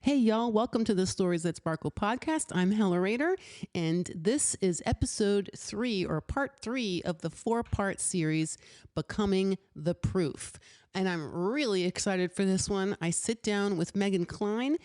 Hey, y'all, welcome to the Stories That Sparkle podcast. I'm Hella Rader, and this is episode 3 or part 3 of the 4-part series, Becoming the Proof. And I'm really excited for this one. I sit down with Klein,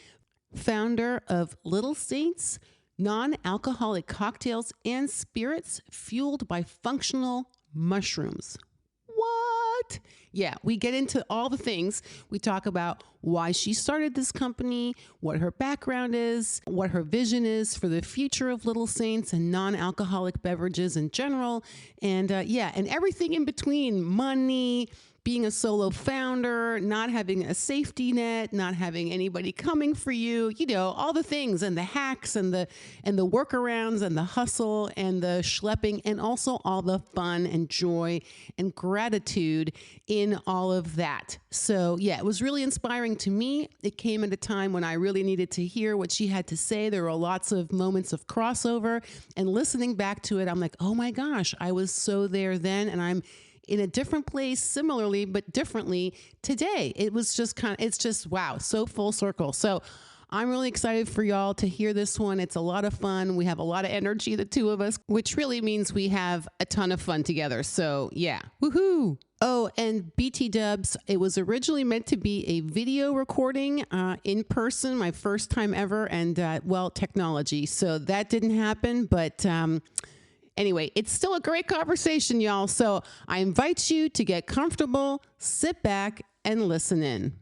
founder of Little Saints, non-alcoholic cocktails and spirits fueled by functional mushrooms. What? Yeah, we get into all the things. We talk about why she started this company, what her background is, what her vision is for the future of Little Saints and non-alcoholic beverages in general. And and everything in between: money, being a solo founder, not having a safety net, not having anybody coming for you, all the things and the hacks and the workarounds and the hustle and the schlepping, and also all the fun and joy and gratitude in all of that. So yeah, it was really inspiring to me. It came at a time when I really needed to hear what she had to say. There were lots of moments of crossover, and listening back to it, I'm like, oh my gosh, I was so there then, and I'm in a different place, similarly, but differently today. It was just it's just, wow, so full circle. So I'm really excited for y'all to hear this one. It's a lot of fun. We have a lot of energy, the two of us, which really means we have a ton of fun together. So yeah, woohoo. Oh, and BT Dubs, it was originally meant to be a video recording in person, my first time ever, and technology. So that didn't happen, but anyway, it's still a great conversation, y'all. So I invite you to get comfortable, sit back, and listen in.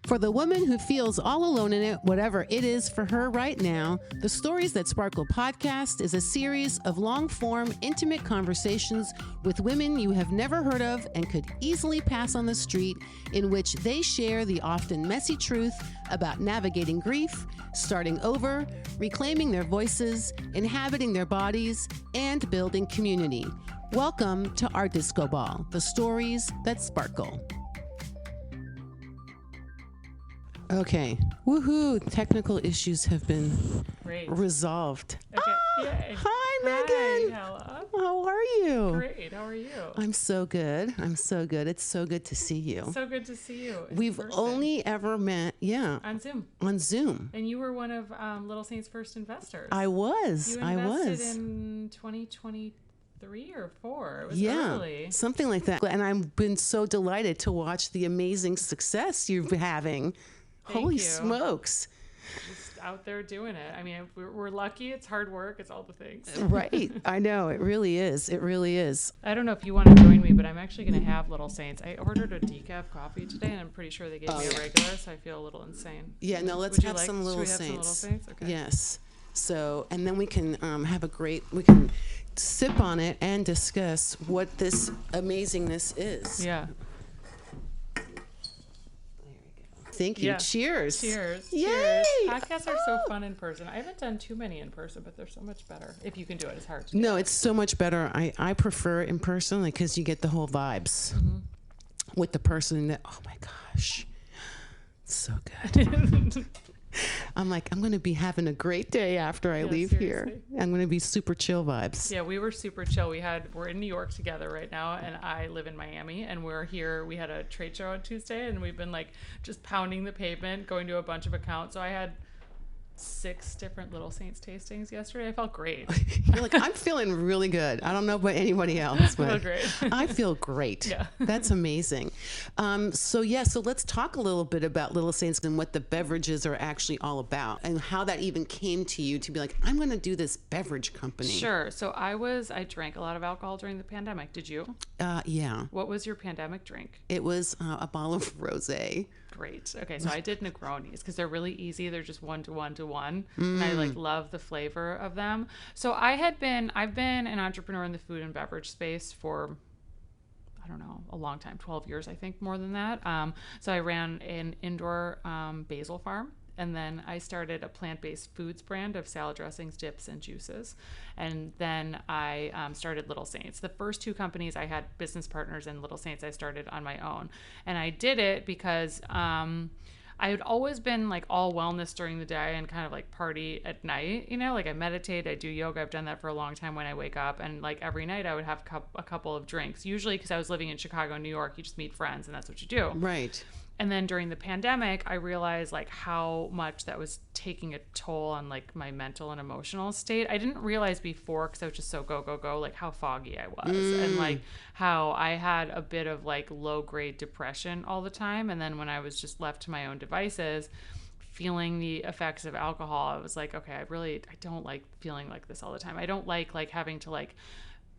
For the woman who feels all alone in it, whatever it is for her right now, the Stories That Sparkle podcast is a series of long-form, intimate conversations with women you have never heard of and could easily pass on the street, in which they share the often messy truth about navigating grief, starting over, reclaiming their voices, inhabiting their bodies, and building community. Welcome to our Disco Ball, the Stories That Sparkle. Okay. Woohoo. Technical issues have been resolved. Okay. Yay. Hi, Megan. Hi, Hella. How are you? Great. How are you? I'm so good. It's so good to see you. So good to see you. We've only ever met, on Zoom. And you were one of Little Saints' first investors. I was. You invested in 2023 or 4. It was early. Something like that. And I've been so delighted to watch the amazing success you're having. Holy smokes. Just out there doing it. I mean, we're lucky. It's hard work. It's all the things. Right. I know. It really is. It really is. I don't know if you want to join me, but I'm actually going to have Little Saints. I ordered a decaf coffee today, and I'm pretty sure they gave me a regular, so I feel a little insane. Yeah, no, let's have some Little Saints. Okay. Yes. So, and then we can we can sip on it and discuss what this amazingness is. Yeah. Thank you. Yeah. Cheers. Cheers. Yay. Cheers. Podcasts are so fun in person. I haven't done too many in person, but they're so much better. If you can do it, it's hard to do. No, it's so much better. I prefer it in person, because you get the whole vibes with the person that, oh my gosh, it's so good. I'm like, I'm going to be having a great day after I leave here. I'm going to be super chill vibes. Yeah, we were super chill. We're in New York together right now, and I live in Miami, and we're here. We had a trade show on Tuesday, and we've been just pounding the pavement, going to a bunch of accounts. So I had 6 different Little Saints tastings yesterday. I felt great. You're like, I'm feeling really good. I don't know about anybody else, but I feel great. I feel great. Yeah. That's amazing. So let's talk a little bit about Little Saints and what the beverages are actually all about, and how that even came to you to be like, I'm going to do this beverage company. Sure. So I drank a lot of alcohol during the pandemic. Did you? Yeah. What was your pandemic drink? It was a bottle of rosé. Great. Okay, so I did Negronis because they're really easy. They're just 1-to-1-to-1, and I love the flavor of them. So I've been an entrepreneur in the food and beverage space for, I don't know, a long time, 12 years, I think, more than that. So I ran an indoor basil farm. And then I started a plant-based foods brand of salad dressings, dips, and juices. And then I started Little Saints. The first 2 companies I had business partners in. Little Saints I started on my own. And I did it because I had always been all wellness during the day and kind of party at night. I meditate, I do yoga. I've done that for a long time when I wake up. And every night I would have a couple of drinks. Usually because I was living in Chicago, New York, you just meet friends and that's what you do. Right. And then during the pandemic, I realized like how much that was taking a toll on like my mental and emotional state. I didn't realize before, because I was just so go, go, go, like how foggy I was and like how I had a bit of like low grade depression all the time. And then when I was just left to my own devices, feeling the effects of alcohol, I was like, okay, I don't like feeling like this all the time. I don't like having to like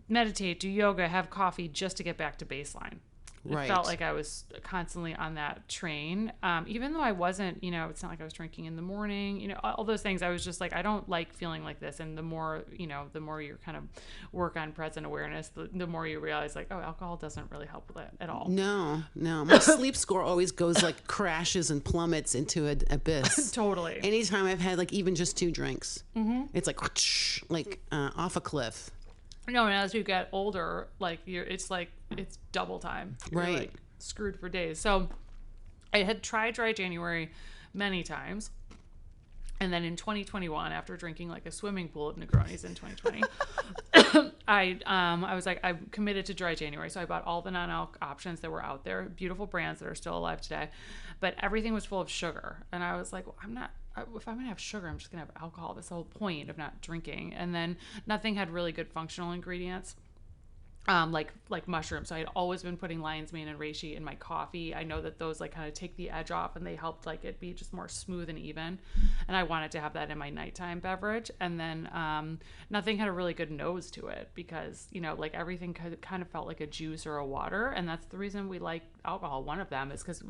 meditate, do yoga, have coffee just to get back to baseline. It felt like I was constantly on that train. Even though I wasn't, it's not like I was drinking in the morning, all those things. I was just like, I don't like feeling like this. And the more you kind of work on present awareness, the more you realize like, oh, alcohol doesn't really help with it at all. No. My sleep score always goes like crashes and plummets into an abyss. Totally. Anytime I've had like even just 2 drinks, it's like off a cliff. No, and as you get older, like it's double time. You're like screwed for days. So I had tried dry January many times. And then in 2021, after drinking like a swimming pool of Negronis in 2020, I was like, I'm committed to dry January. So I bought all the non-alc options that were out there, beautiful brands that are still alive today, but everything was full of sugar. And I was like, well, if I'm going to have sugar, I'm just going to have alcohol. That's the whole point of not drinking. And then nothing had really good functional ingredients. Like mushrooms. So I had always been putting lion's mane and reishi in my coffee. I know that those like kind of take the edge off and they helped like it be just more smooth and even. And I wanted to have that in my nighttime beverage. And then nothing had a really good nose to it because, like everything kind of felt like a juice or a water. And that's the reason we like alcohol. One of them is because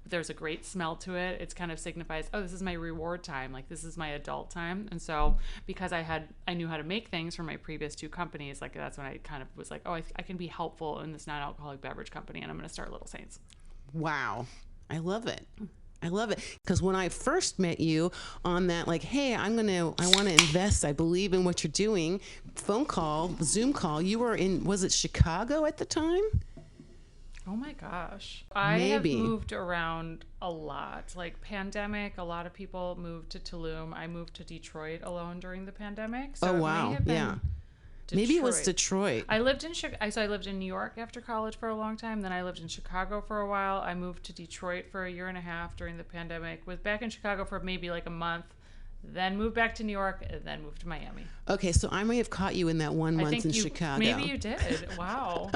there's a great smell to it. It kind of signifies, oh, this is my reward time. Like this is my adult time. And so because I knew how to make things from my previous 2 companies, like that's when I kind of was like, oh, I can be helpful in this non-alcoholic beverage company and I'm going to start Little Saints. Wow. I love it. Because when I first met you on that, like, hey, I want to invest. I believe in what you're doing. Phone call, Zoom call. You were was it Chicago at the time? Oh my gosh. I have moved around a lot. Like pandemic, a lot of people moved to Tulum. I moved to Detroit alone during the pandemic. So oh, wow. Yeah. Detroit. Maybe it was Detroit. I lived in New York after college for a long time. Then I lived in Chicago for a while. I moved to Detroit for a year and a half during the pandemic. Was back in Chicago for maybe like a month. Then moved back to New York, and then moved to Miami. Okay, so I may have caught you in that 1 month in Chicago. Maybe you did. Wow.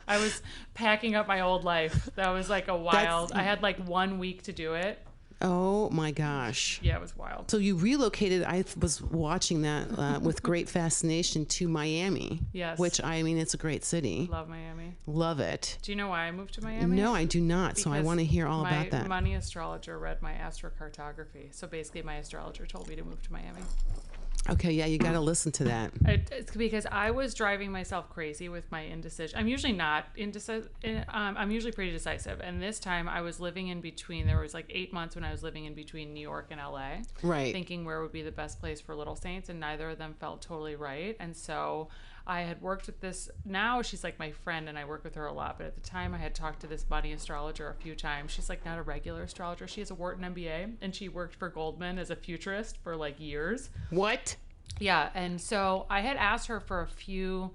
I was packing up my old life. That was like a wild. I had like 1 week to do it. Oh my gosh. Yeah, it was wild. So you relocated, I was watching that with great fascination, to Miami. Yes. Which, it's a great city. Love Miami. Love it. Do you know why I moved to Miami? No, I do not. Because so I want to hear all about that. My money astrologer read my astrocartography. So basically my astrologer told me to move to Miami. Okay, yeah, you got to listen to that. It's because I was driving myself crazy with my indecision. I'm usually not indecisive. I'm usually pretty decisive. And this time I was living in between. There was like 8 months when I was living in between New York and LA. Right. Thinking where would be the best place for Little Saints. And neither of them felt totally right. And so I had worked with this. Now she's like my friend and I work with her a lot. But at the time I had talked to this money astrologer a few times. She's like not a regular astrologer. She has a Wharton MBA and she worked for Goldman as a futurist for like years. What? Yeah. And so I had asked her for a few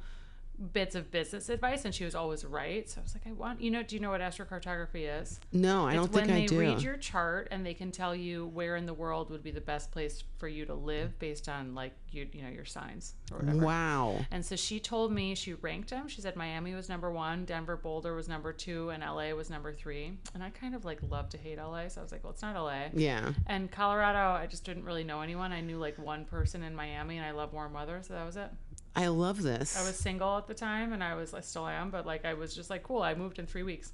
bits of business advice and she was always right. So I was like, do you know what astrocartography is? No, I don't think I do. It's when they read your chart and they can tell you where in the world would be the best place for you to live based on like your signs or whatever. Wow. And so she told me, she ranked them. She said Miami was number 1, Denver, Boulder was number 2, and LA was number 3. And I kind of like love to hate LA. So I was like, well, it's not LA. Yeah. And Colorado, I just didn't really know anyone. I knew like one person in Miami and I love warm weather. So that was it. I love this. I was single at the time and I still am, but like I was just like, cool, I moved in 3 weeks.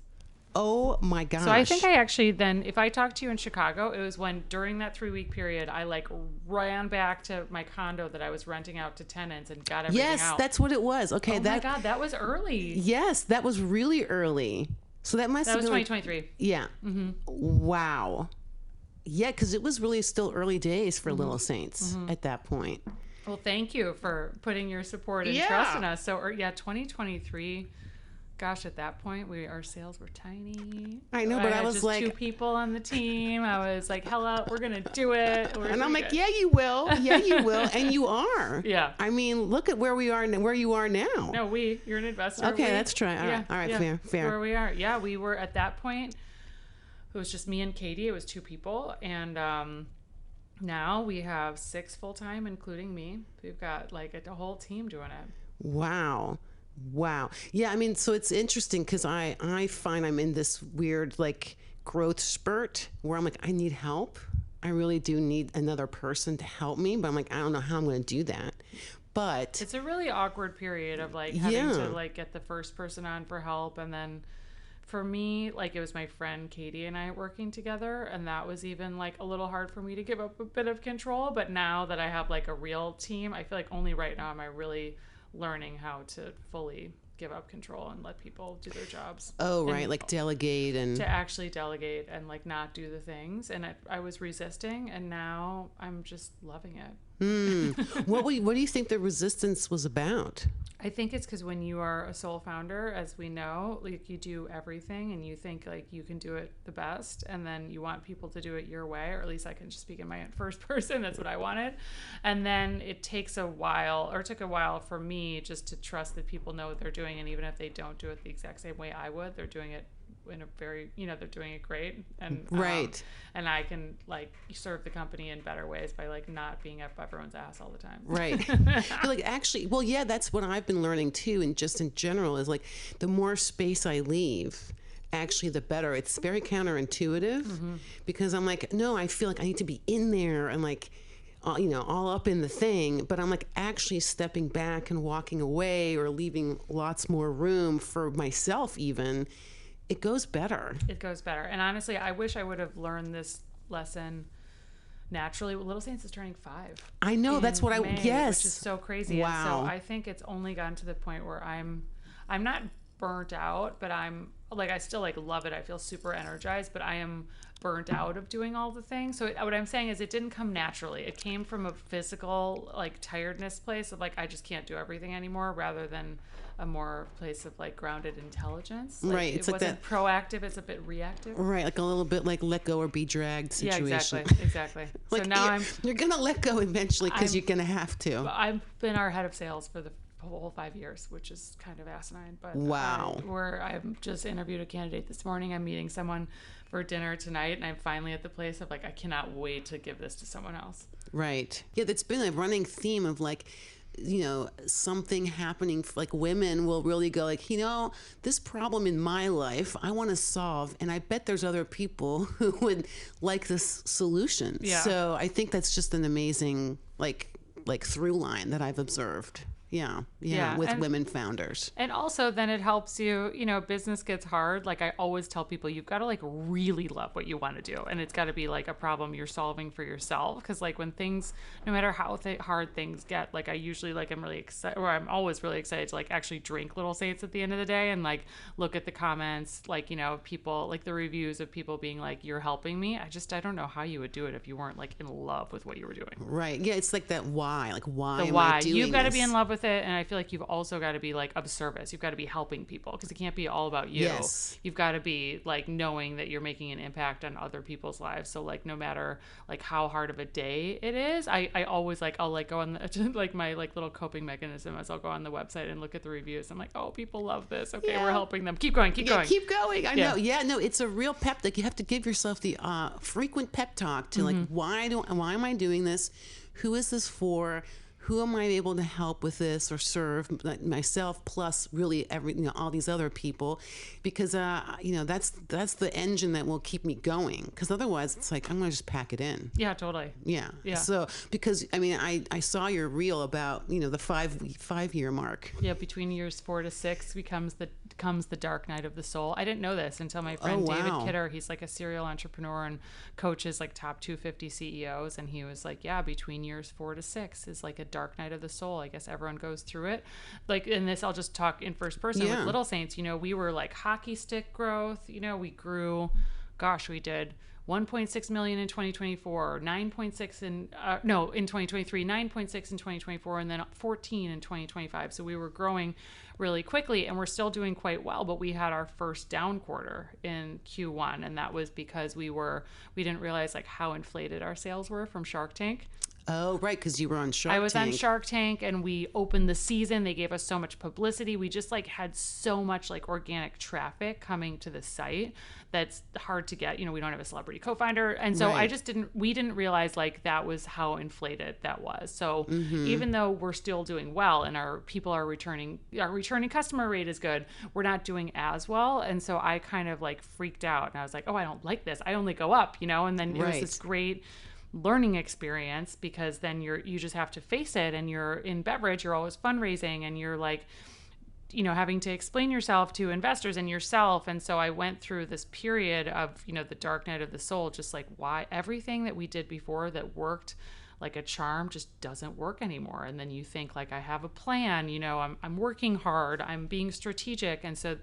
Oh my gosh. So I think I actually then, if I talked to you in Chicago, it was when during that 3-week period, I like ran back to my condo that I was renting out to tenants and got everything out. Yes, that's what it was. Okay. Oh my God, that was early. Yes, that was really early. So that must have been 2023. Yeah. Mm-hmm. Wow. Yeah, because it was really still early days for Little Saints at that point. Well, thank you for putting your support and trust in us. So, 2023. Gosh, at that point, our sales were tiny. I know, but I was just like 2 people on the team. I was like, Hella, we're gonna do it. And I'm like, yeah, you will. Yeah, you will, and you are. Yeah. I mean, look at where we are and where you are now. No, you're an investor. Okay, that's true. All right, fair. Where we are. Yeah, we were at that point. it was just me and Katie. It was 2 people. And now we have 6 full-time, including me. We've got like a whole team doing it. Wow. Wow. Yeah, I mean, so it's interesting because I find I'm in this weird like growth spurt where I'm like, I need help. I really do need another person to help me, but I'm like, I don't know how I'm going to do that. But it's a really awkward period of like having to like get the first person on for help. And then for me, like it was my friend Katie and I working together, and that was even like a little hard for me to give up a bit of control. But now that I have like a real team, I feel like only right now am I really learning how to fully give up control and let people do their jobs. Oh, right. Like delegate and to actually delegate and like not do the things. And I was resisting, and now I'm just loving it. What do you think the resistance was about? I think it's because when you are a sole founder, as we know, like you do everything and you think like you can do it the best, and then you want people to do it your way, or at least I can just speak in my first person. That's what I wanted. And then it took a while for me just to trust that people know what they're doing. And even if they don't do it the exact same way I would, they're doing it in a very, they're doing it great. And right. And I can like serve the company in better ways by like not being up everyone's ass all the time. Right. Like actually, well, yeah, that's what I've been learning too. And just in general is like the more space I leave, actually the better. It's very counterintuitive because I'm like, no, I feel like I need to be in there and like, all up in the thing, but I'm like actually stepping back and walking away or leaving lots more room for myself even. It goes better. It goes better. And honestly, I wish I would have learned this lesson naturally. Little Saints is turning 5. I know. That's what yes. Which is so crazy. Wow. And so I think it's only gotten to the point where I'm not burnt out, but I'm like, I still like love it. I feel super energized, but I am burnt out of doing all the things. So what I'm saying is it didn't come naturally. It came from a physical like tiredness place of like, I just can't do everything anymore, rather than a more place of like grounded intelligence. Like, right. It's it like wasn't that proactive. It's a bit reactive. Right. Like a little bit like let go or be dragged situation. Yeah, exactly. Like so now you're going to let go eventually because you're going to have to. I've been our head of sales for the whole 5 years, which is kind of asinine, but wow. I've just interviewed a candidate this morning. I'm meeting someone for dinner tonight, and I'm finally at the place of like, I cannot wait to give this to someone else. Right. Yeah. That's been a running theme of like, something happening, like women will really go like, this problem in my life I want to solve, and I bet there's other people who would like this solution. Yeah. So I think that's just an amazing like through line that I've observed. Yeah. With women founders. And also then it helps you, business gets hard. Like I always tell people, you've got to like really love what you want to do. And it's got to be like a problem you're solving for yourself. Cause like when things, no matter how hard things get, like I usually like, I'm really excited, or I'm always really excited to like actually drink Little Saints at the end of the day and like look at the comments, like, people, like the reviews of people being like, you're helping me. I don't know how you would do it if you weren't like in love with what you were doing. Right. Yeah. It's like that why, like why the am why. I doing You've got to this? be in love with it, and I feel like you've also got to be like of service. You've got to be helping people, because it can't be all about you. Yes. You've got to be like knowing that you're making an impact on other people's lives. So like no matter like how hard of a day it is, I always like I'll like go on the, like my like little coping mechanism is I'll go on the website and look at the reviews. I'm like, oh, people love this. Okay, we're helping them. Keep going. Keep going. I know. Yeah, no, it's a real pep. Like you have to give yourself the frequent pep talk to like why am I doing this? Who is this for? Who am I able to help with this or serve myself plus really all these other people, because that's the engine that will keep me going, because otherwise it's like I'm gonna just pack it in. Yeah, totally. Yeah. So because I saw your reel about the 5 year mark. Yeah, between years 4 to 6 comes the dark night of the soul. I didn't know this until my friend David Kidder. He's like a serial entrepreneur and coaches like top 250 CEOs, and he was like, yeah, between years 4 to 6 is like a dark night of the soul. I guess everyone goes through it. Like in this, I'll just talk in first person with Little Saints. We were like hockey stick growth. We grew. Gosh, we did 1.6 million in 2024, 9.6 in 2023, 9.6 in 2024, and then 14 in 2025. So we were growing really quickly, and we're still doing quite well, but we had our first down quarter in Q1, and that was because we didn't realize like how inflated our sales were from Shark Tank. Oh, right, because you were on Shark I was Tank. on Shark Tank, and we opened the season. They gave us so much publicity. We just like had so much like organic traffic coming to the site that's hard to get. You know, we don't have a celebrity co-founder, and so Right. we didn't realize like that was how inflated that was. So even though we're still doing well and our returning customer rate is good, we're not doing as well. And so I kind of like freaked out, and I was like, oh, I don't like this. I only go up, you know. And then it was Right. this great learning experience, because then you just have to face it, and you're in beverage, you're always fundraising, and you're like, you know, having to explain yourself to investors and yourself. And so I went through this period of, you know, the dark night of the soul, just like why everything that we did before that worked like a charm just doesn't work anymore. And then you think like, I have a plan, you know, I'm working hard, I'm being strategic. And so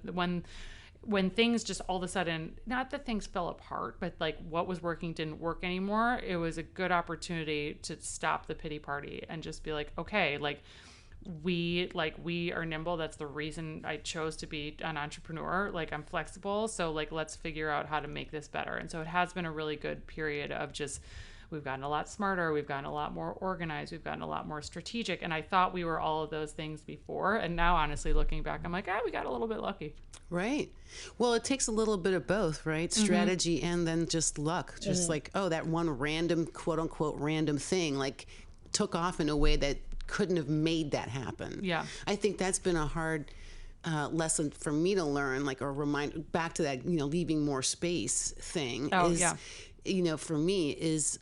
when things just all of a sudden, not that things fell apart, but like what was working didn't work anymore, it was a good opportunity to stop the pity party and just be like, okay, like we are nimble. That's the reason I chose to be an entrepreneur. Like I'm flexible. So like, let's figure out how to make this better. And so it has been a really good period of just, we've gotten a lot smarter. We've gotten a lot more organized. We've gotten a lot more strategic. And I thought we were all of those things before. And now, honestly, looking back, I'm like, we got a little bit lucky. Right. Well, it takes a little bit of both, right? Strategy and then just luck. Just like, oh, that one random, quote unquote, random thing, like took off in a way that couldn't have made that happen. Yeah. I think that's been a hard lesson for me to learn, like, or remind back to that, you know, leaving more space thing. Oh, is, yeah. You know, for me is,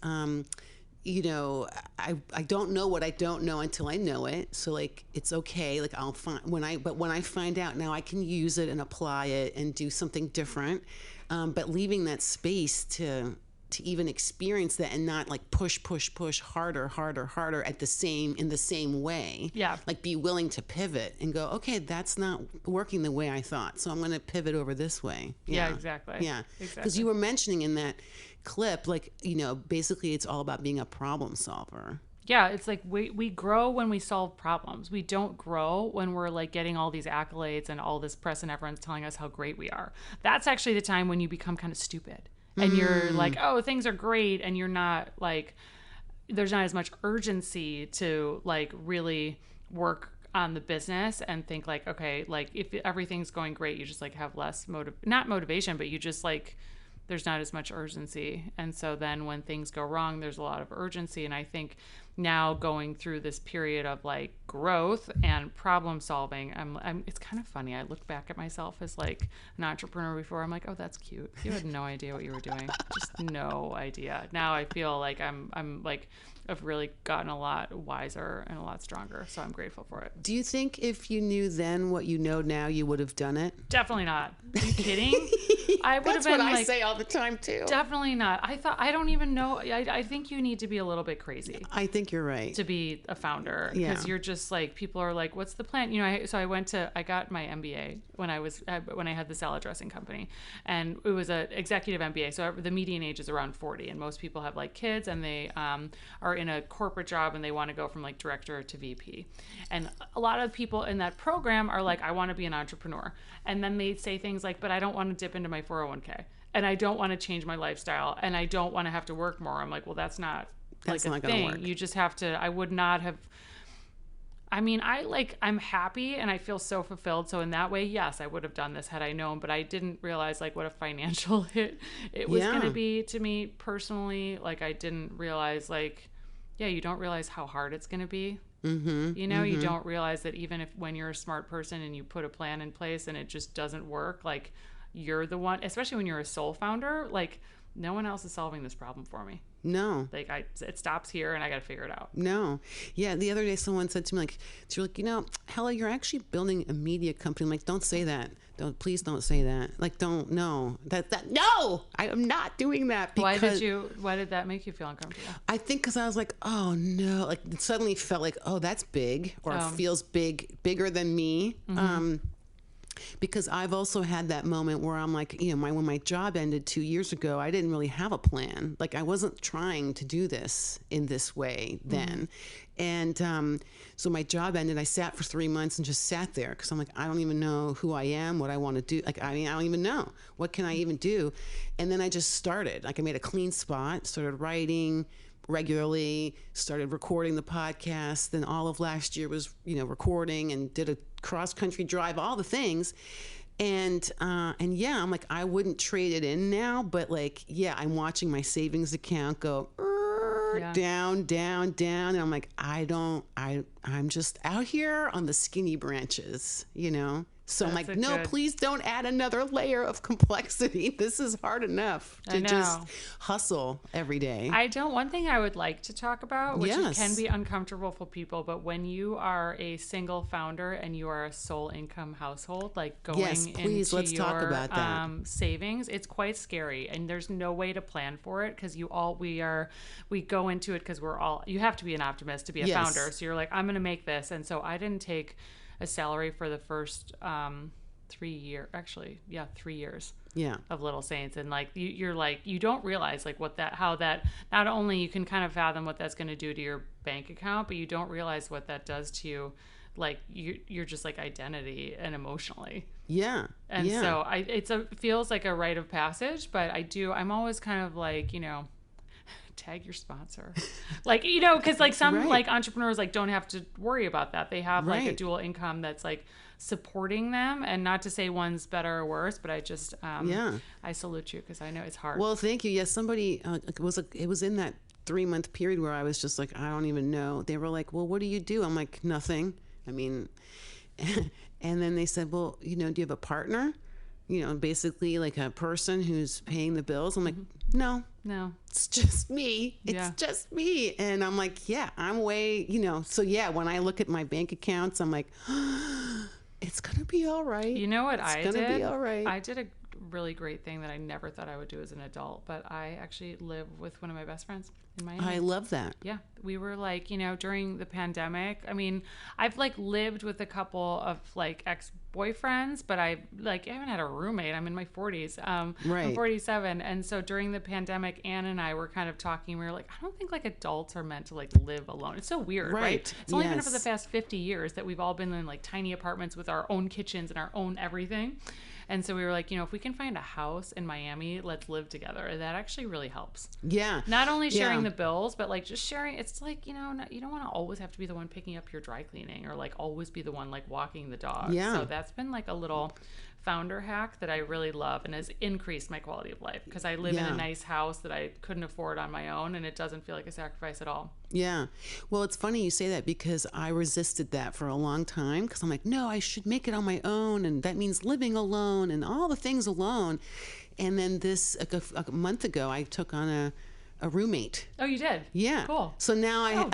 you know, I don't know what I don't know until I know it. So like, it's okay. Like I'll find when I find out now I can use it and apply it and do something different. But leaving that space to even experience that and not like push harder at in the same way. Yeah. Like be willing to pivot and go, okay, that's not working the way I thought. So I'm going to pivot over this way. Yeah, exactly. Yeah. Exactly. Because you were mentioning in that clip, like, you know, basically it's all about being a problem solver. Yeah, it's like we grow when we solve problems. We don't grow when we're like getting all these accolades and all this press and everyone's telling us how great we are. That's actually the time when you become kind of stupid. And you're like, oh, things are great. And you're not like, there's not as much urgency to like really work on the business and think like, okay, like if everything's going great, you just like have less not motivation, but you just like, there's not as much urgency. And so then when things go wrong, there's a lot of urgency. And I think now going through this period of like growth and problem solving, it's kind of funny. I look back at myself as like an entrepreneur before. I'm like, oh, that's cute. You had no idea what you were doing. Just no idea. Now I feel like I'm like, I've really gotten a lot wiser and a lot stronger. So I'm grateful for it. Do you think if you knew then what you know now, you would have done it? Definitely not. Are you kidding? I would That's have been what like, I say all the time too. Definitely not. I don't even know. I think you need to be a little bit crazy I think you're right. to be a founder, Yeah. because you're just like, people are like, what's the plan? You know, I got my MBA when I had the salad dressing company, and it was an executive MBA. So the median age is around 40, and most people have like kids, and they are in a corporate job, and they want to go from like director to VP. And a lot of people in that program are like, I want to be an entrepreneur. And then they say things like, but I don't want to dip into my 401k, and I don't want to change my lifestyle, and I don't want to have to work more. I'm like, well, that's not like a thing. Work. You just have to, I would not have, I mean, I'm happy and I feel so fulfilled. So in that way, yes, I would have done this had I known, but I didn't realize like what a financial hit it was going to be to me personally. Like I didn't realize like, yeah, you don't realize how hard it's going to be. Mm-hmm, you know, you don't realize that even when you're a smart person and you put a plan in place and it just doesn't work, like you're the one, especially when you're a sole founder, like no one else is solving this problem for me. No. Like it stops here and I got to figure it out. No. Yeah. The other day someone said to me, like, you're like, you know, Hella, you're actually building a media company. I'm like, don't say that. Please don't say that. Like, don't, no. No, I am not doing that. Because why did that make you feel uncomfortable? I think because I was like, oh no, like it suddenly felt like, oh, that's big, or it feels bigger than me. Mm-hmm. Because I've also had that moment where I'm like, you know, when my job ended 2 years ago, I didn't really have a plan. Like I wasn't trying to do this in this way then. Mm-hmm. And so my job ended. I sat for 3 months and just sat there because I'm like, I don't even know who I am, what I want to do. Like, I mean, I don't even know. What can I even do? And then I just started. Like I made a clean spot, started writing, regularly, started recording the podcast. Then all of last year was, recording, and did a cross-country drive, all the things. And yeah, I'm like, I wouldn't trade it in now, but like, yeah, I'm watching my savings account go down, down, down. And I'm like, I'm just out here on the skinny branches, So I'm like, no, please don't add another layer of complexity. This is hard enough to just hustle every day. One thing I would like to talk about, which can be uncomfortable for people, but when you are a single founder and you are a sole income household, like going into let's talk about that. Savings, it's quite scary, and there's no way to plan for it because we go into it because you have to be an optimist to be a founder. So you're like, I'm going to make this. And so I didn't take a salary for the first 3 years of Little Saints, and like you're like, you don't realize like how that not only you can kind of fathom what that's going to do to your bank account, but you don't realize what that does to you, like you're just like identity and emotionally. And so it feels like a rite of passage, but I'm always kind of like, tag your sponsor, like, because like some like entrepreneurs like don't have to worry about that. They have like a dual income that's like supporting them, and not to say one's better or worse, but I just I salute you because I know it's hard. Well, thank you. Yes, somebody it was in that 3-month period where I was just like, I don't even know. They were like, well, what do you do? I'm like, nothing. I mean, and then they said, well, do you have a partner? Basically like a person who's paying the bills. I'm like, no, it's just me. It's just me. And I'm like, yeah, I'm way, so yeah, when I look at my bank accounts, I'm like, it's going to be all right. You know what I did? It's going to be all right. I did a really great thing that I never thought I would do as an adult, but I actually live with one of my best friends in Miami. I love that. Yeah. We were like, during the pandemic, I mean, I've like lived with a couple of like ex-boyfriends, but I haven't had a roommate. I'm in my 40s. I'm 47. And so during the pandemic, Anne and I were kind of talking. We were like, I don't think like adults are meant to like live alone. It's so weird, right? It's only been for the past 50 years that we've all been in like tiny apartments with our own kitchens and our own everything. And so we were like, if we can find a house in Miami, let's live together. That actually really helps. Yeah. Not only sharing the bills, but like just sharing. It's like, you don't want to always have to be the one picking up your dry cleaning or like always be the one like walking the dog. Yeah. So that's been like a little founder hack that I really love and has increased my quality of life because I live in a nice house that I couldn't afford on my own, and it doesn't feel like a sacrifice at all. Yeah. Well, it's funny you say that because I resisted that for a long time because I'm like, no, I should make it on my own, and that means living alone and all the things alone. And then a month ago, I took on a roommate. Oh, you did? Yeah. Cool. So now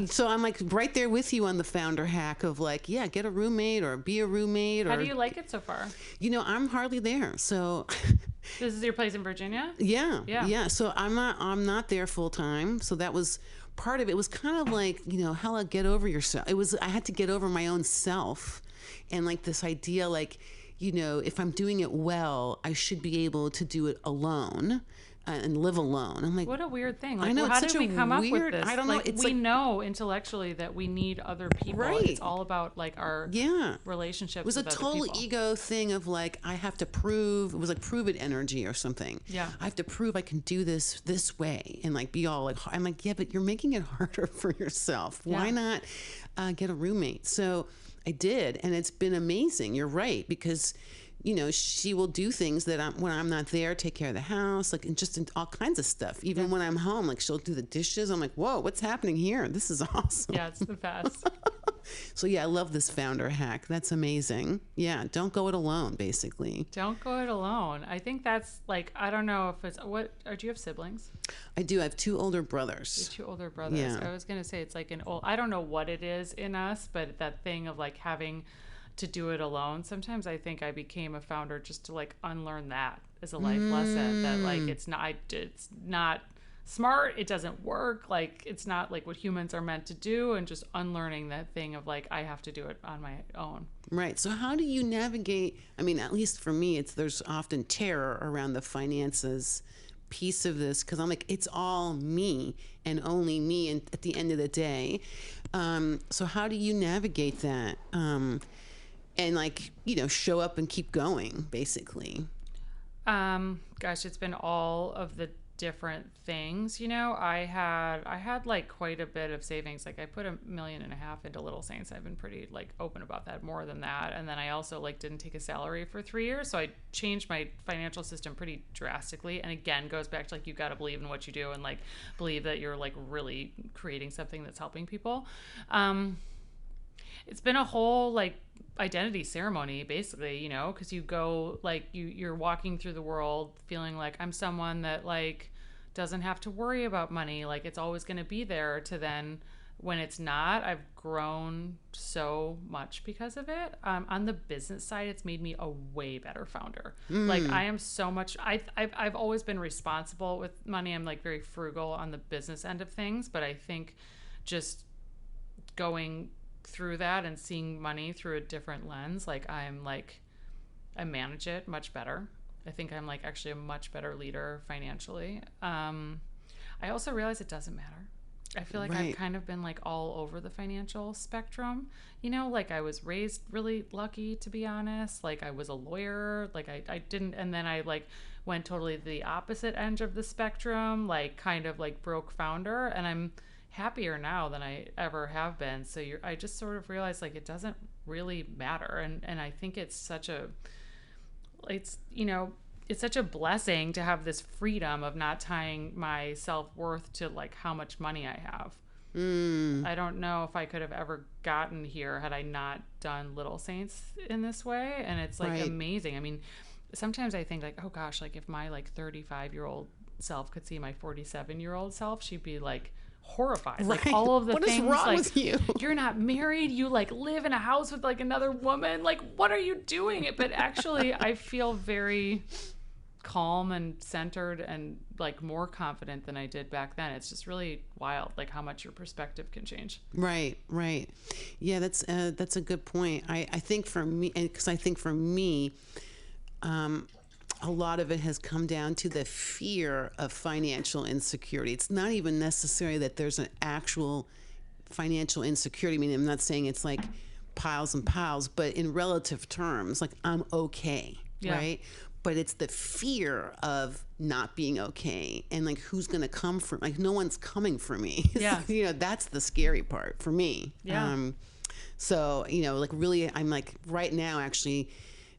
so I'm like right there with you on the founder hack of like, yeah, get a roommate or be a roommate. How do you like it so far? I'm hardly there. So this is your place in Virginia? Yeah. So I'm not there full time. So that was part of it. It was kind of like, Hella, get over yourself. I had to get over my own self and like this idea like, if I'm doing it well, I should be able to do it alone. And live alone. I'm like, what a weird thing. Like, I know, how did we come up with this? I don't know. It's we know intellectually that we need other people. Right. It's all about like our relationships. It was a total ego thing of like, I have to prove. It was like prove it energy or something. Yeah. I have to prove I can do this way and like be all like. I'm like, yeah, but you're making it harder for yourself. Why not get a roommate? So I did, and it's been amazing. You're right, because she will do things that when I'm not there, take care of the house, like, and just all kinds of stuff. Even when I'm home, like, she'll do the dishes. I'm like, whoa, what's happening here? This is awesome. Yeah, it's the best. So, yeah, I love this founder hack. That's amazing. Yeah, don't go it alone, basically. Don't go it alone. I think that's, like, I don't know if it's, do you have siblings? I do. I have 2 older brothers. 2 older brothers. Yeah. I was going to say it's like I don't know what it is in us, but that thing of, like, having to do it alone. Sometimes I think I became a founder just to like unlearn that as a life lesson that like it's not smart, it doesn't work, like it's not like what humans are meant to do, and just unlearning that thing of like I have to do it on my own. Right. So how do you navigate? I mean, at least for me, there's often terror around the finances piece of this because I'm like, it's all me and only me, and at the end of the day. So how do you navigate that? And like, show up and keep going, basically. Gosh, it's been all of the different things. I had like quite a bit of savings. Like I put $1.5 million into Little Saints. I've been pretty like open about that, more than that. And then I also like didn't take a salary for 3 years. So I changed my financial system pretty drastically. And again, goes back to like, you got to believe in what you do and like believe that you're like really creating something that's helping people. It's been a whole like identity ceremony, basically, because you go like you're walking through the world feeling like I'm someone that like doesn't have to worry about money, like it's always going to be there, to then when it's not. I've grown so much because of it. On the business side, it's made me a way better founder. Like I am so much, I've always been responsible with money. I'm like very frugal on the business end of things, but I think just going through that and seeing money through a different lens, like I manage it much better. I think I'm like actually a much better leader financially. I also realize it doesn't matter. I feel like I've kind of been like all over the financial spectrum, like I was raised really lucky, to be honest. Like I was a lawyer, like I didn't, and then I like went totally the opposite end of the spectrum, like kind of like broke founder, and I'm happier now than I ever have been. So I just sort of realized like it doesn't really matter. And I think it's such a blessing to have this freedom of not tying my self-worth to like how much money I have. I don't know if I could have ever gotten here had I not done Little Saints in this way. And it's like amazing. I mean, sometimes I think like, oh gosh, like if my like 35-year-old self could see my 47-year-old self, she'd be like horrified. Like all of the what things, is wrong like with you? You're not married, you like live in a house with like another woman, like what are you doing? But actually I feel very calm and centered and like more confident than I did back then. It's just really wild, like how much your perspective can change. Right. Yeah, that's a good point. I think for me, because I think for me, a lot of it has come down to the fear of financial insecurity. It's not even necessary that there's an actual financial insecurity. I mean, I'm not saying it's like piles and piles, but in relative terms, like I'm okay, right? But it's the fear of not being okay, and like who's going to come for, like no one's coming for me. Yeah. That's the scary part for me. Yeah. So, like really, I'm like right now actually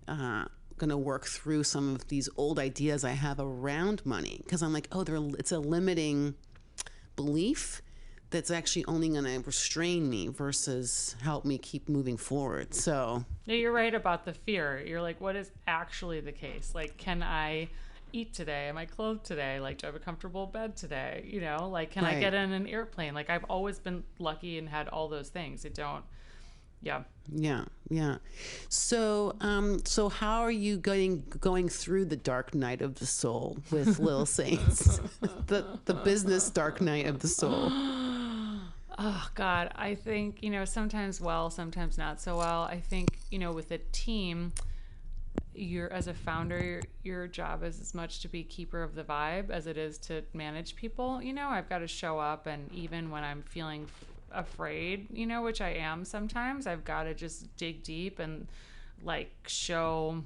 going to work through some of these old ideas I have around money, because I'm like, it's a limiting belief that's actually only going to restrain me versus help me keep moving forward. So yeah, you're right about the fear. You're like, what is actually the case? Like, can I eat today? Am I clothed today? Like, do I have a comfortable bed today? Like, can I get in an airplane? Like, I've always been lucky and had all those things. Yeah. So how are you going through the dark night of the soul with Little Saints? the business dark night of the soul. Oh God, I think, sometimes well, sometimes not so well. I think, with a team, as a founder, your job is as much to be keeper of the vibe as it is to manage people. I've got to show up, and even when I'm feeling afraid, which I am sometimes, I've got to just dig deep and like show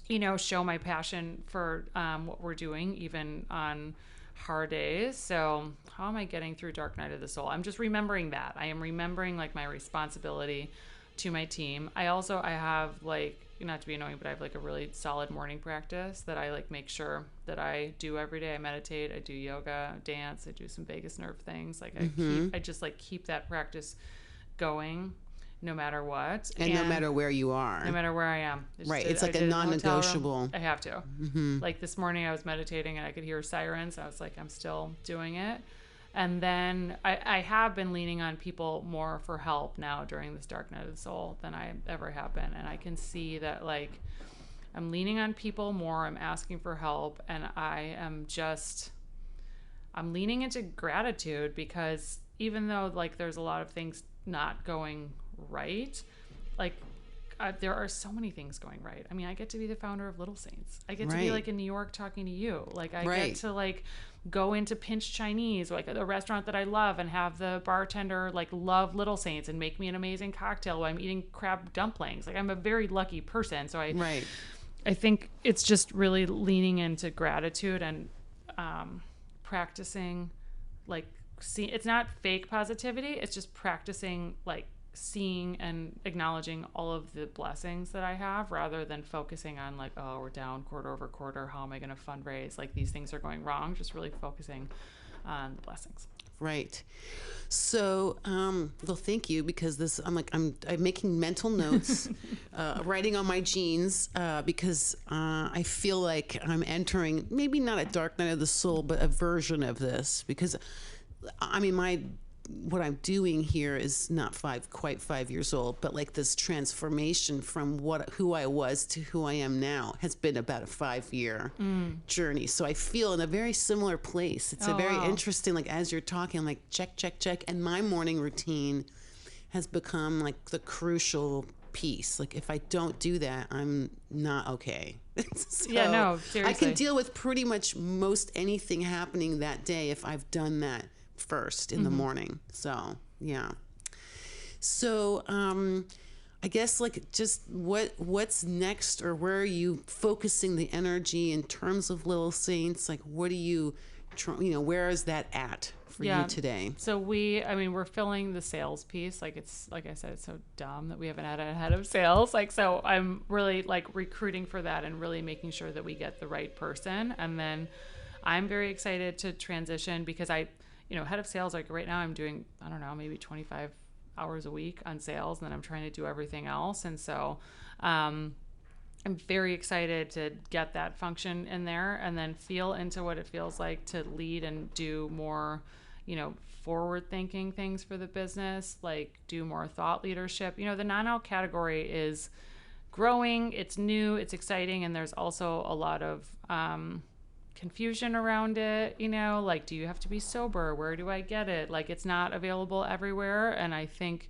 my passion for what we're doing, even on hard days. So how am I getting through dark night of the soul? I'm just remembering that. I am remembering like my responsibility to my team. I have like, not to be annoying, but I have like a really solid morning practice that I like make sure that I do every day. I meditate, I do yoga, dance, I do some vagus nerve things. Like I just like keep that practice going no matter what. And no matter where you are. No matter where I am. It's like a non-negotiable. I have to. Like this morning I was meditating and I could hear sirens. I was like, I'm still doing it. And then I have been leaning on people more for help now during this dark night of the soul than I ever have been. And I can see that like I'm leaning on people more. I'm asking for help. And I'm leaning into gratitude, because even though like there's a lot of things not going right, like there are so many things going right. I mean, I get to be the founder of Little Saints. I get to be like in New York talking to you. Like I get to like go into Pinch Chinese, like a restaurant that I love, and have the bartender like love Little Saints and make me an amazing cocktail while I'm eating crab dumplings. Like I'm a very lucky person. So I think it's just really leaning into gratitude and practicing, like, it's not fake positivity. It's just practicing, like, seeing and acknowledging all of the blessings that I have, rather than focusing on, like, oh, we're down quarter over quarter. How am I going to fundraise? Like, these things are going wrong. Just really focusing on the blessings. Right. So, well, thank you, because I'm making mental notes, writing on my jeans, because I feel like I'm entering maybe not a dark night of the soul, but a version of this, because I mean, what I'm doing here is not quite 5 years old, but like this transformation from who I was to who I am now has been about a 5-year journey. So I feel in a very similar place. It's a very interesting, like, as you're talking, I'm like, check, check, check. And my morning routine has become like the crucial piece. Like, if I don't do that, I'm not okay. So Yeah, no, seriously. I can deal with pretty much most anything happening that day if I've done that first in the morning. So yeah. So I guess, like, just what's next, or where are you focusing the energy in terms of Little Saints? Like, what are you where is that at for you today? So we're filling the sales piece. Like, it's, like I said, it's so dumb that we haven't had a head of sales. Like, so I'm really, like, recruiting for that and really making sure that we get the right person. And then I'm very excited to transition, because head of sales, like, right now I'm doing, I don't know, maybe 25 hours a week on sales, and then I'm trying to do everything else. And so I'm very excited to get that function in there, and then feel into what it feels like to lead and do more, forward thinking things for the business, like do more thought leadership. The non-alc category is growing, it's new, it's exciting, and there's also a lot of confusion around it, like, do you have to be sober? Where do I get it? Like, it's not available everywhere. And I think,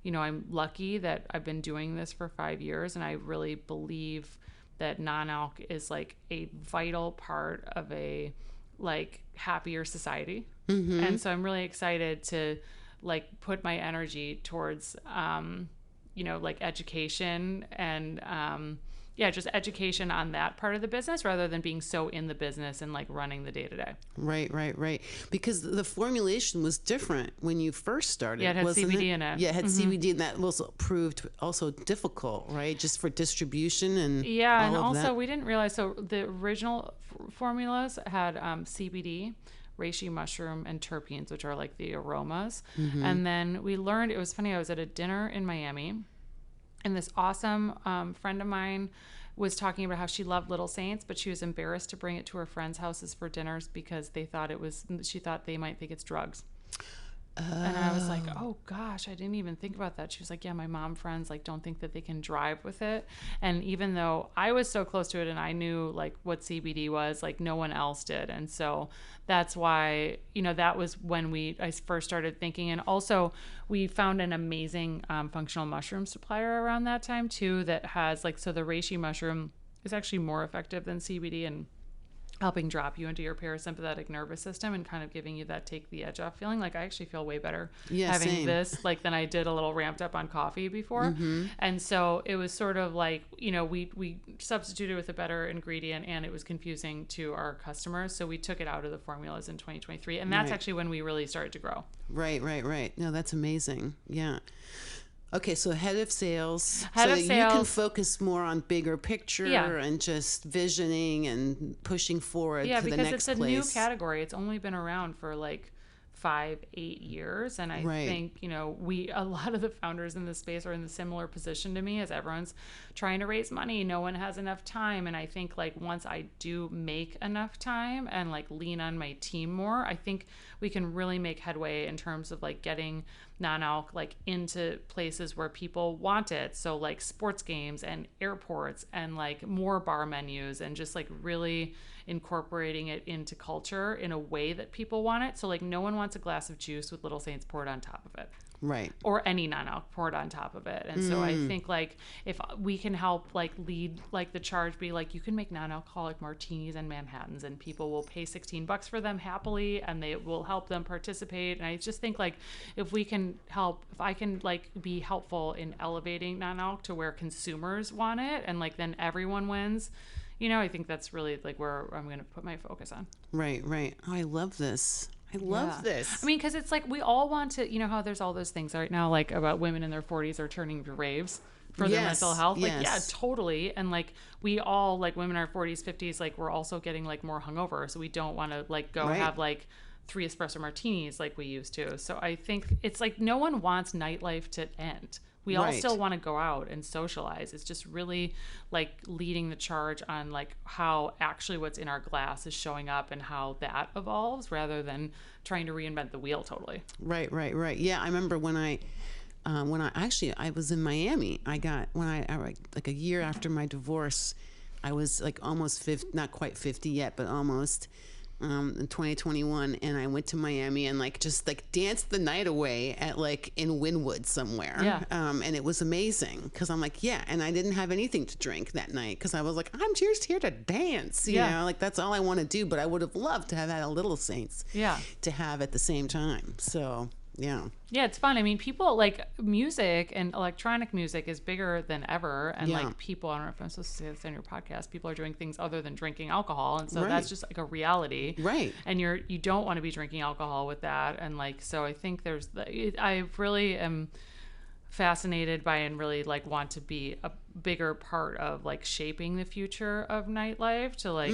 I'm lucky that I've been doing this for 5 years, and I really believe that non-alc is, like, a vital part of a, like, happier society. And so I'm really excited to, like, put my energy towards, like, education and, just education on that part of the business, rather than being so in the business and, like, running the day to day. Right. Because the formulation was different when you first started. Yeah, it had CBD in it. Yeah, it had CBD, and that was proved also difficult, right? Just for distribution and and all of also that. We didn't realize. So the original formulas had CBD, reishi mushroom, and terpenes, which are, like, the aromas. And then we learned, it was funny. I was at a dinner in Miami, and this awesome friend of mine was talking about how she loved Little Saints, but she was embarrassed to bring it to her friends' houses for dinners because she thought they might think it's drugs. And I was like, oh gosh, I didn't even think about that. She was like, yeah, my mom friends, like, don't think that they can drive with it. And even though I was so close to it and I knew, like, what CBD was, like, no one else did. And so that's why, that was when I first started thinking. And also we found an amazing functional mushroom supplier around that time too, that has, like, so the reishi mushroom is actually more effective than CBD and helping drop you into your parasympathetic nervous system and kind of giving you that take the edge off feeling. Like, I actually feel way better having same. this, like, than I did a little ramped up on coffee before. And so it was sort of like, we substituted with a better ingredient, and it was confusing to our customers. So we took it out of the formulas in 2023. And that's actually when we really started to grow. Right. No, that's amazing. Yeah. Okay, so head of sales. Head of sales. You can focus more on bigger picture and just visioning and pushing forward to the next place. Yeah, because it's a new category. It's only been around for, like, 5-8 years, and I think a lot of the founders in this space are in the similar position to me, as everyone's trying to raise money. No one has enough time, and I think, like, once I do make enough time and, like, lean on my team more, I think we can really make headway in terms of, like, getting non-alc, like, into places where people want it. So, like, sports games and airports and, like, more bar menus, and just, like, really incorporating it into culture in a way that people want it. So, like, no one wants a glass of juice with Little Saints poured on top of it. Right. or any non-alc poured on top of it. And so I think like if we can help like lead like the charge, be like, you can make non-alcoholic martinis and Manhattans and people will pay $16 for them happily and they will help them participate. And I just think like if we can help, if I can like be helpful in elevating non-alc to where consumers want it and like then everyone wins, you know, I think that's really like where I'm going to put my focus on. Right. Oh, I love this. I love this. I mean, because it's like we all want to, you know, how there's all those things right now, like about women in their 40s are turning to raves for their mental health. Like, yeah, totally. And like we all, like women in our 40s, 50s, like we're also getting like more hungover. So we don't want to like go have like 3 espresso martinis like we used to. So I think it's like no one wants nightlife to end. We all still want to go out and socialize. It's just really like leading the charge on like how actually what's in our glass is showing up and how that evolves rather than trying to reinvent the wheel totally. Right. Yeah, I remember when I actually I was in Miami. I like a year after my divorce, I was like almost 50, not quite 50 yet, but almost. In 2021, and I went to Miami and like just like danced the night away at like in Wynwood somewhere. Yeah. And it was amazing because I'm like, yeah, and I didn't have anything to drink that night because I was like, I'm just here to dance, you know, like that's all I want to do. But I would have loved to have had a Little Saints, to have at the same time. So. Yeah, it's fun. I mean, people like music and electronic music is bigger than ever. And like people, I don't know if I'm supposed to say this on your podcast, people are doing things other than drinking alcohol. And so that's just like a reality. Right. And you don't want to be drinking alcohol with that. And like, so I think I really am fascinated by and really like want to be a bigger part of like shaping the future of nightlife to like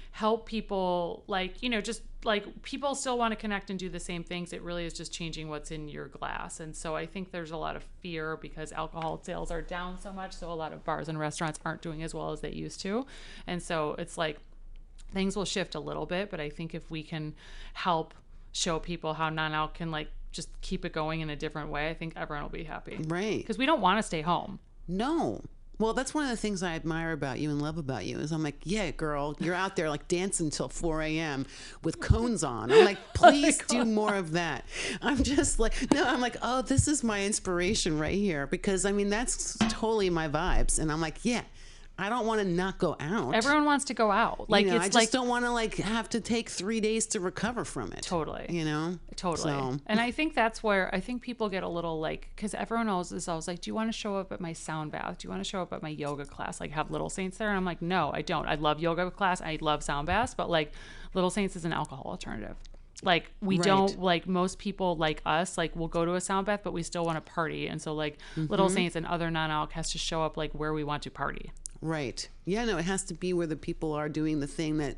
help people like, you know, just like people still want to connect and do the same things. It really is just changing what's in your glass. And so I think there's a lot of fear because alcohol sales are down so much. So a lot of bars and restaurants aren't doing as well as they used to. And so it's like things will shift a little bit, but I think if we can help show people how non-alc can like just keep it going in a different way, I think everyone will be happy. Right. Because we don't want to stay home. No. Well, that's one of the things I admire about you and love about you is I'm like, yeah, girl, you're out there like dancing till 4 a.m. with cones on. I'm like, please do more of that. I'm just like, no, I'm like, oh, this is my inspiration right here because I mean, that's totally my vibes. And I'm like, yeah. I don't want to not go out. Everyone wants to go out. Like, you know, it's I just don't want to like have to take 3 days to recover from it. Totally. You know? Totally. So. And I think that's where I think people get a little like, because everyone else is always like, do you want to show up at my sound bath? Do you want to show up at my yoga class? Like have Little Saints there? And I'm like, no, I don't. I love yoga class. I love sound baths, but like Little Saints is an alcohol alternative. Like we don't like most people like us, like we'll go to a sound bath, but we still want to party. And so like Little Saints and other non-alc has to show up like where we want to party. Right. Yeah, no, it has to be where the people are doing the thing that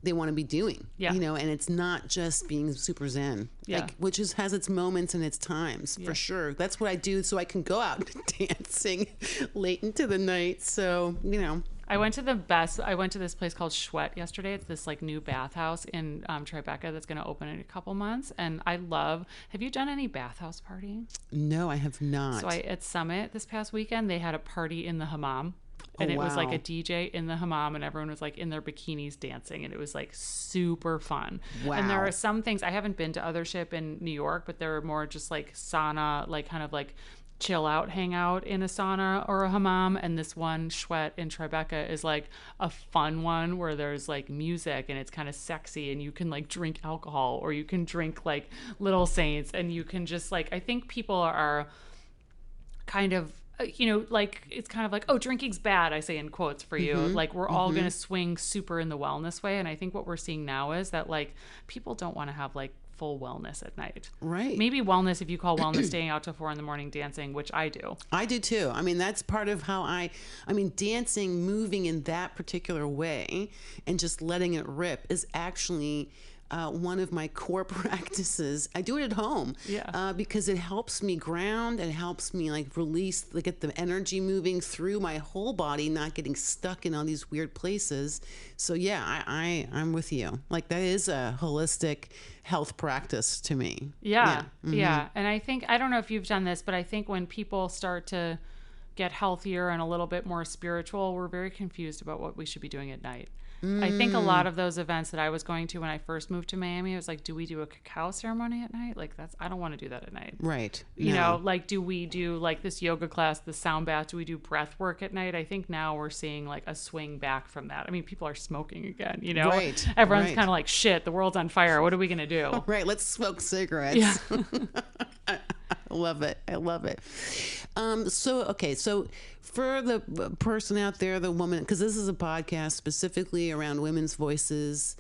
they want to be doing. Yeah. You know, and it's not just being super zen. Yeah. Like, which has its moments and its times, for sure. That's what I do so I can go out dancing late into the night. So, you know. I went to this place called Schwet yesterday. It's this like new bathhouse in Tribeca that's going to open in a couple months. And have you done any bathhouse partying? No, I have not. So at Summit this past weekend, they had a party in the hammam. And it was like a DJ in the hammam and everyone was like in their bikinis dancing and it was like super fun. Wow. And there are some things, I haven't been to other ship in New York, but there are more just like sauna, like kind of like chill out, hang out in a sauna or a hammam. And this one, Schwet in Tribeca, is like a fun one where there's like music and it's kind of sexy and you can like drink alcohol or you can drink like Little Saints and you can just like, I think people are kind of, you know, like it's kind of like, oh, drinking's bad, I say in quotes for you. Like we're all going to swing super in the wellness way. And I think what we're seeing now is that like people don't want to have like full wellness at night. Right. Maybe wellness, if you call wellness staying out till 4 a.m. dancing, which I do. I do too. I mean, that's part of how I mean, dancing, moving in that particular way and just letting it rip is actually one of my core practices. I do it at home because it helps me ground. It helps me like release, like get the energy moving through my whole body, not getting stuck in all these weird places. So yeah, I'm with you. Like that is a holistic health practice to me. Yeah. Yeah. And I think, I don't know if you've done this, but I think when people start to get healthier and a little bit more spiritual, we're very confused about what we should be doing at night. I think a lot of those events that I was going to when I first moved to Miami, it was like, do we do a cacao ceremony at night? Like I don't want to do that at night. Right. You know, like, do we do like this yoga class, the sound bath? Do we do breath work at night? I think now we're seeing like a swing back from that. I mean, people are smoking again, you know? Right. Everyone's kind of like, shit, the world's on fire. What are we going to do? Right. Let's smoke cigarettes. Yeah. I love it. I love it. So for the person out there, the woman, because this is a podcast specifically around women's voices.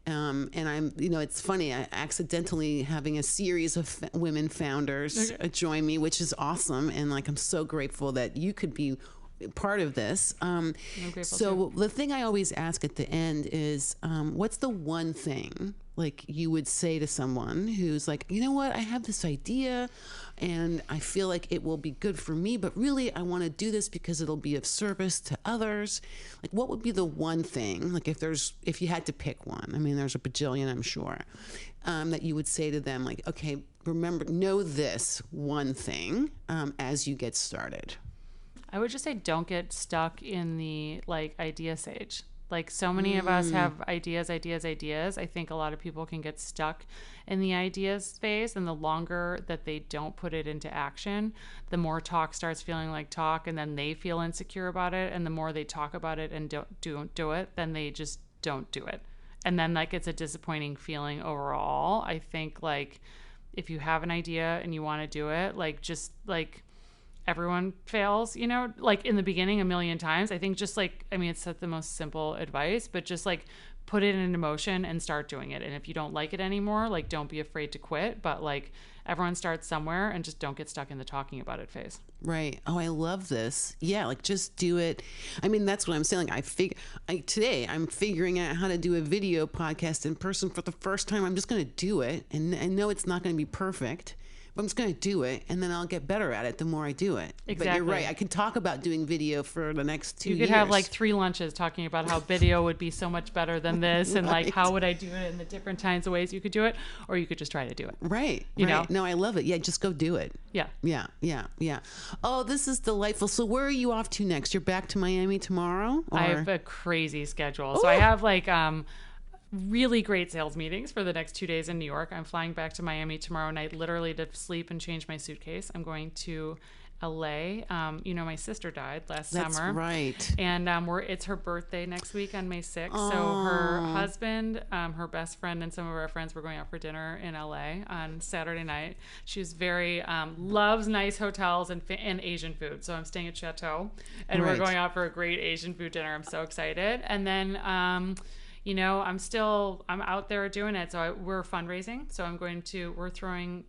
And it's funny, I accidentally having a series of women founders join me, which is awesome. And like, I'm so grateful that you could be part of this. So the thing I always ask at the end is, what's the one thing like you would say to someone who's like, you know what, I have this idea and I feel like it will be good for me, but really I want to do this because it'll be of service to others. Like, what would be the one thing, like if you had to pick one, I mean, there's a bajillion, I'm sure, that you would say to them, like, okay, remember, know this one thing as you get started. I would just say don't get stuck in the like idea stage. Like, so many of us have ideas. I think a lot of people can get stuck in the ideas phase, and the longer that they don't put it into action, the more talk starts feeling like talk, and then they feel insecure about it, and the more they talk about it and don't do it, then they just don't do it. And then like it's a disappointing feeling overall. I think like if you have an idea and you want to do it, like just like everyone fails, you know, like in the beginning a million times. I think just like, I mean, it's the most simple advice, but just like put it into motion and start doing it. And if you don't like it anymore, like don't be afraid to quit, but like everyone starts somewhere, and just don't get stuck in the talking about it phase. Right. Oh, I love this. Yeah, like just do it. I mean, that's what I'm saying. Like today I'm figuring out how to do a video podcast in person for the first time. I'm just going to do it, and I know it's not going to be perfect, but I'm just going to do it, and then I'll get better at it the more I do it. Exactly. But you're right. I could talk about doing video for the next 2 years. You could have like 3 lunches talking about how video would be so much better than this, and like how would I do it, and the different kinds of ways you could do it, or you could just try to do it. Right. You know? No, I love it. Yeah, just go do it. Yeah. Yeah. Oh, this is delightful. So where are you off to next? You're back to Miami tomorrow? Or? I have a crazy schedule. Ooh. So I have like really great sales meetings for the next 2 days in New York. I'm flying back to Miami tomorrow night, literally to sleep and change my suitcase. I'm going to LA. My sister died last summer. That's right. And it's her birthday next week on May 6th. So her husband, her best friend, and some of our friends were going out for dinner in LA on Saturday night. She was very loves nice hotels and Asian food. So I'm staying at Chateau, and we're going out for a great Asian food dinner. I'm so excited. And then I'm out there doing it. So we're fundraising. So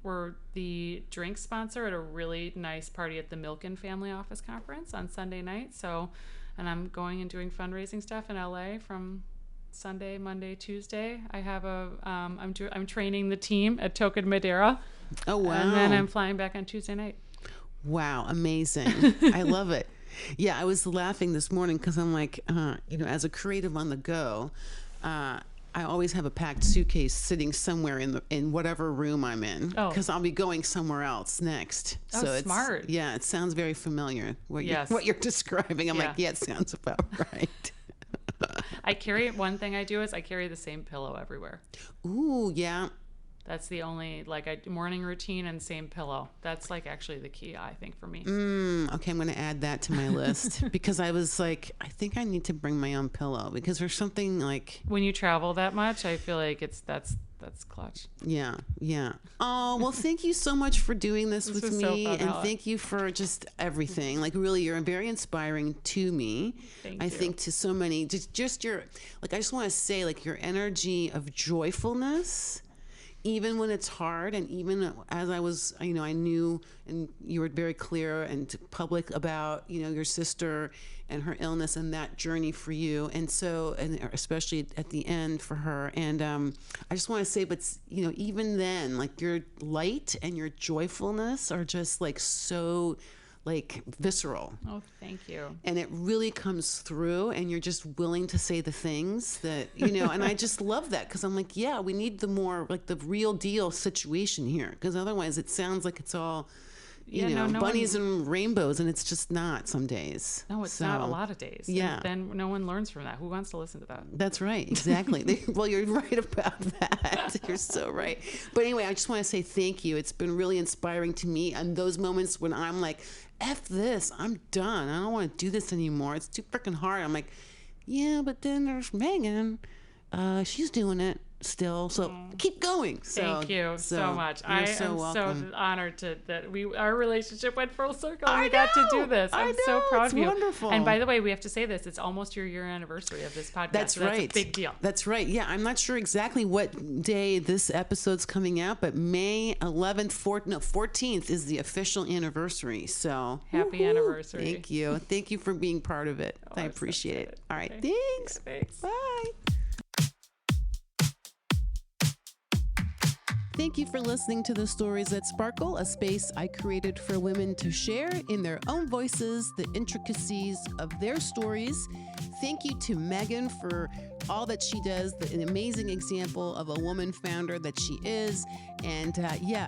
we're the drink sponsor at a really nice party at the Milken Family Office Conference on Sunday night. And I'm going and doing fundraising stuff in LA from Sunday, Monday, Tuesday. I have I'm training the team at Token Madeira. Oh, wow. And then I'm flying back on Tuesday night. Wow. Amazing. I love it. Yeah. I was laughing this morning because I'm like, as a creative on the go, I always have a packed suitcase sitting somewhere in whatever room I'm in, because I'll be going somewhere else next. Oh, so it's smart. Yeah, it sounds very familiar. What you're describing. I'm like, yeah, it sounds about right. One thing I do is I carry the same pillow everywhere. Ooh, yeah. That's the only morning routine, and same pillow. That's like actually the key, I think, for me. Okay, I'm going to add that to my list because I was like, I think I need to bring my own pillow, because there's something like when you travel that much, I feel like that's clutch. Yeah. Oh, well, thank you so much for doing this with me, so fun, and thank you for just everything. Like, really, you're very inspiring to me. Thank you. Think to so many. Just your I just want to say, like, your energy of joyfulness. Even when it's hard, and even as I was, I knew, and you were very clear and public about, your sister and her illness and that journey for you. And so, and especially at the end for her. And I just want to say, but, even then, like, your light and your joyfulness are just like so visceral. Oh, thank you. And it really comes through, and you're just willing to say the things that, and I just love that, because I'm like, yeah, we need the more, like, the real deal situation here, because otherwise it sounds like it's all, Yeah, you know, no bunnies one, and rainbows, and it's just not some days. no, it's not a lot of days. Yeah. And then no one learns from that. Who wants to listen to that? That's right. Exactly. Well, you're right about that. You're so right. But anyway, I just want to say thank you. It's been really inspiring to me. And those moments when I'm like, F this, I'm done. I don't want to do this anymore. It's too freaking hard. I'm like, yeah, but then there's Megan. She's doing it still. So keep going. So, Thank you so much. You're I so am welcome. so honored that our relationship went full circle and I we got to do know. this. I I'm so know. proud It's of you. wonderful. And by the way, we have to say this. It's almost your year anniversary of this podcast. That's so right. That's a big deal. That's right. Yeah, I'm not sure exactly what day this episode's coming out, but May 11th, 14th is the official anniversary. So Happy anniversary. Thank you. Thank you for being part of it. I I'm so appreciate it. excited. All right. Okay. Thanks. Yeah, thanks. Bye. Thank you for listening to The Stories That Sparkle, a space I created for women to share in their own voices the intricacies of their stories. Thank you to Megan for all that she does, an amazing example of a woman founder that she is. And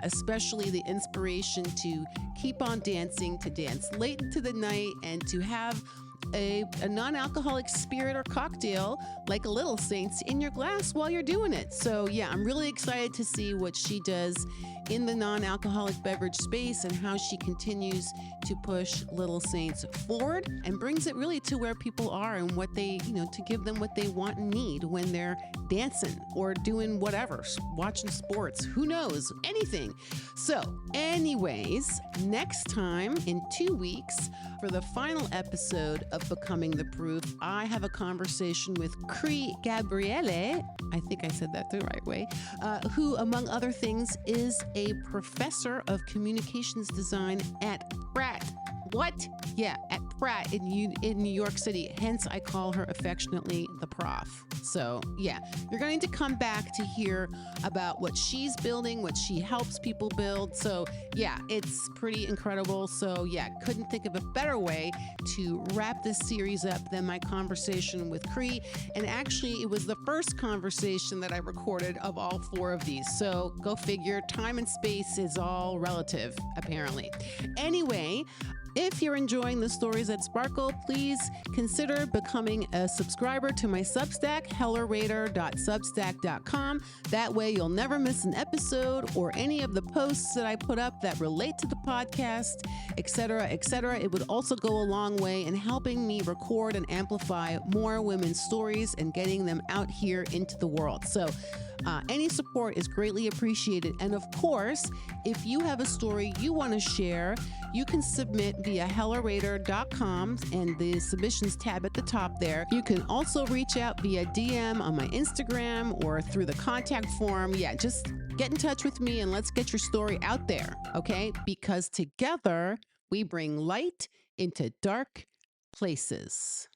especially the inspiration to keep on dancing, to dance late into the night, and to have a non-alcoholic spirit or cocktail like a Little Saints in your glass while you're doing it. So yeah, I'm really excited to see what she does in the non-alcoholic beverage space and how she continues to push Little Saints forward and brings it really to where people are and what they, to give them what they want and need when they're dancing or doing whatever, watching sports, who knows, anything. So anyways, next time in 2 weeks for the final episode of Becoming the Proof, I have a conversation with Cree Gabriele, I think I said that the right way, who among other things is a professor of communications design at Pratt. What? Yeah, at Pratt in New York City. Hence, I call her affectionately the Prof. So yeah, you're going to come back to hear about what she's building, what she helps people build. So yeah, it's pretty incredible. So yeah, couldn't think of a better way to wrap this series up than my conversation with Cree. And actually, it was the first conversation that I recorded of all 4 of these. So go figure, time and space is all relative, apparently. Anyway, if you're enjoying the Stories That Sparkle, please consider becoming a subscriber to my Substack, hellarader.substack.com. That way you'll never miss an episode or any of the posts that I put up that relate to the podcast, etc., etc. It would also go a long way in helping me record and amplify more women's stories and getting them out here into the world. So any support is greatly appreciated. And of course, if you have a story you want to share, you can submit via hellarader.com and the submissions tab at the top there. You can also reach out via DM on my Instagram or through the contact form. Yeah, just get in touch with me and let's get your story out there, okay? Because together we bring light into dark places.